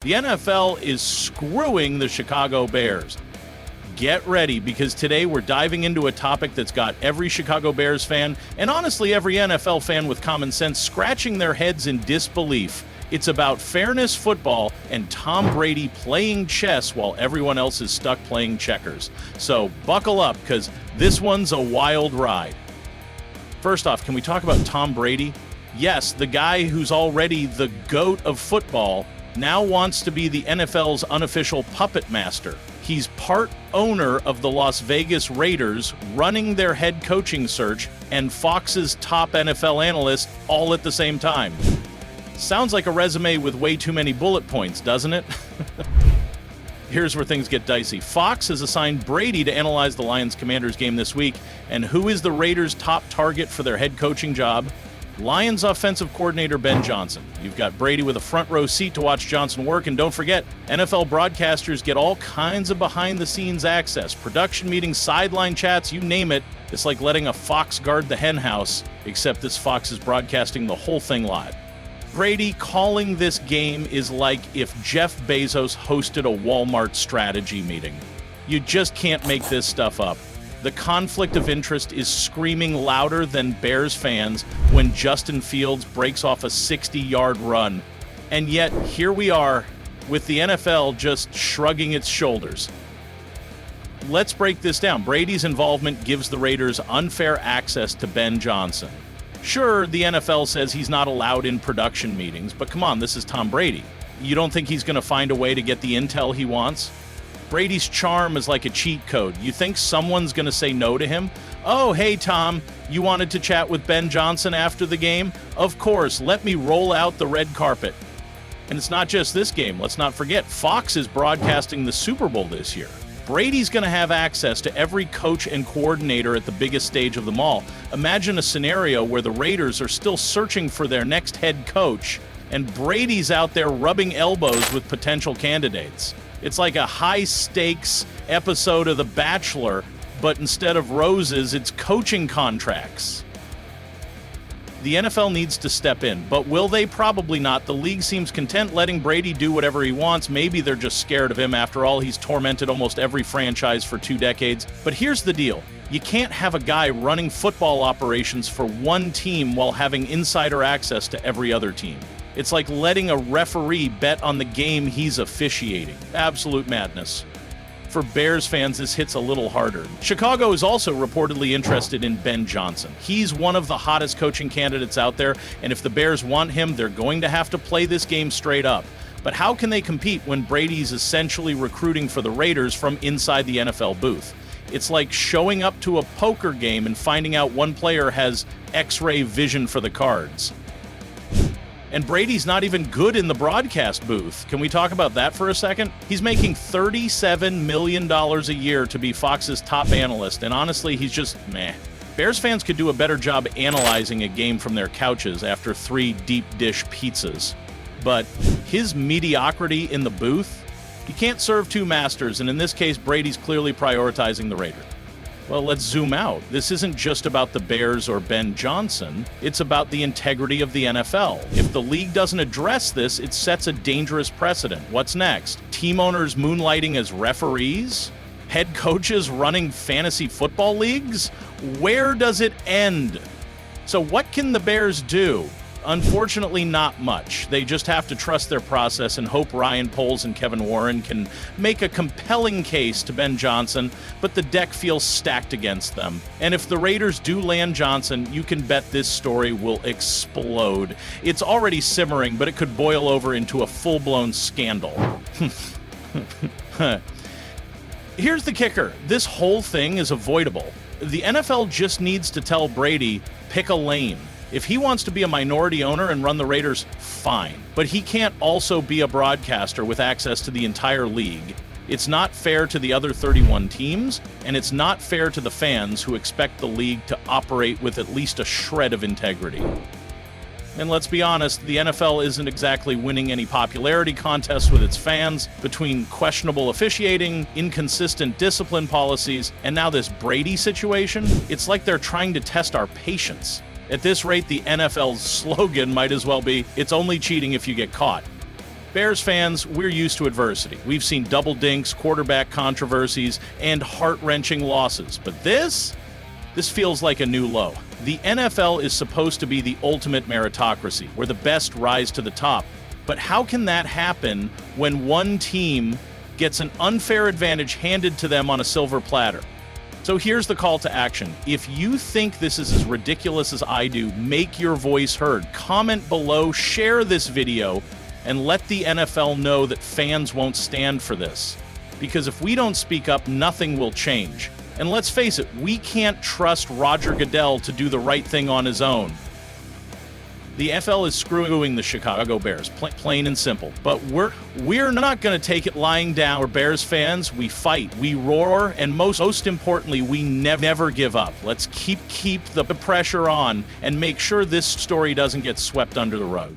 The NFL is screwing the Chicago Bears. Get ready, because today we're diving into a topic that's got every Chicago Bears fan, and honestly every NFL fan with common sense, scratching their heads in disbelief. It's about fairness football and Tom Brady playing chess while everyone else is stuck playing checkers. So buckle up, because this one's a wild ride. First off, can we talk about Tom Brady? Yes, the guy who's already the GOAT of football now wants to be the NFL's unofficial puppet master. He's part owner of the Las Vegas Raiders, running their head coaching search, and Fox's top NFL analyst all at the same time. Sounds like a resume with way too many bullet points, doesn't it? Here's where things get dicey. Fox has assigned Brady to analyze the Lions-Commanders game this week, and who is the Raiders' top target for their head coaching job? Lions offensive coordinator Ben Johnson. You've got Brady with a front row seat to watch Johnson work, and don't forget, NFL broadcasters get all kinds of behind-the-scenes access. Production meetings, sideline chats, you name it. It's like letting a fox guard the hen house, except this fox is broadcasting the whole thing live. Brady calling this game is like if Jeff Bezos hosted a Walmart strategy meeting. You just can't make this stuff up. The conflict of interest is screaming louder than Bears fans when Justin Fields breaks off a 60-yard run. And yet, here we are, with the NFL just shrugging its shoulders. Let's break this down. Brady's involvement gives the Raiders unfair access to Ben Johnson. Sure, the NFL says he's not allowed in production meetings, but come on, this is Tom Brady. You don't think he's going to find a way to get the intel he wants? Brady's charm is like a cheat code. You think someone's going to say no to him? Oh, hey, Tom, you wanted to chat with Ben Johnson after the game? Of course, let me roll out the red carpet. And it's not just this game. Let's not forget, Fox is broadcasting the Super Bowl this year. Brady's going to have access to every coach and coordinator at the biggest stage of them all. Imagine a scenario where the Raiders are still searching for their next head coach, and Brady's out there rubbing elbows with potential candidates. It's like a high-stakes episode of The Bachelor, but instead of roses, it's coaching contracts. The NFL needs to step in, but will they? Probably not. The league seems content letting Brady do whatever he wants. Maybe they're just scared of him. After all, he's tormented almost every franchise for 2 decades. But here's the deal. You can't have a guy running football operations for one team while having insider access to every other team. It's like letting a referee bet on the game he's officiating. Absolute madness. For Bears fans, this hits a little harder. Chicago is also reportedly interested in Ben Johnson. He's one of the hottest coaching candidates out there, and if the Bears want him, they're going to have to play this game straight up. But how can they compete when Brady's essentially recruiting for the Raiders from inside the NFL booth? It's like showing up to a poker game and finding out one player has X-ray vision for the cards. And Brady's not even good in the broadcast booth. Can we talk about that for a second? He's making $37 million a year to be Fox's top analyst, and honestly, he's just meh. Bears fans could do a better job analyzing a game from their couches after 3 deep dish pizzas. But his mediocrity in the booth, you can't serve 2 masters, and in this case, Brady's clearly prioritizing the Raiders. Well, let's zoom out. This isn't just about the Bears or Ben Johnson. It's about the integrity of the NFL. If the league doesn't address this, it sets a dangerous precedent. What's next? Team owners moonlighting as referees? Head coaches running fantasy football leagues? Where does it end? So what can the Bears do? Unfortunately, not much. They just have to trust their process and hope Ryan Poles and Kevin Warren can make a compelling case to Ben Johnson, but the deck feels stacked against them. And if the Raiders do land Johnson, you can bet this story will explode. It's already simmering, but it could boil over into a full-blown scandal. Here's the kicker. This whole thing is avoidable. The NFL just needs to tell Brady, pick a lane. If he wants to be a minority owner and run the Raiders, fine. But he can't also be a broadcaster with access to the entire league. It's not fair to the other 31 teams, and it's not fair to the fans who expect the league to operate with at least a shred of integrity. And let's be honest, the NFL isn't exactly winning any popularity contests with its fans. Between questionable officiating, inconsistent discipline policies, and now this Brady situation, it's like they're trying to test our patience. At this rate, the NFL's slogan might as well be, "It's only cheating if you get caught." Bears fans, we're used to adversity. We've seen double dinks, quarterback controversies, and heart-wrenching losses. But this feels like a new low. The NFL is supposed to be the ultimate meritocracy, where the best rise to the top. But how can that happen when one team gets an unfair advantage handed to them on a silver platter? So here's the call to action. If you think this is as ridiculous as I do, make your voice heard. Comment below, share this video, and let the NFL know that fans won't stand for this. Because if we don't speak up, nothing will change. And let's face it, we can't trust Roger Goodell to do the right thing on his own. The NFL is screwing the Chicago Bears, plain and simple. But we're not going to take it lying down. We're Bears fans. We fight, we roar, and most importantly, we never give up. Let's keep the pressure on and make sure this story doesn't get swept under the rug.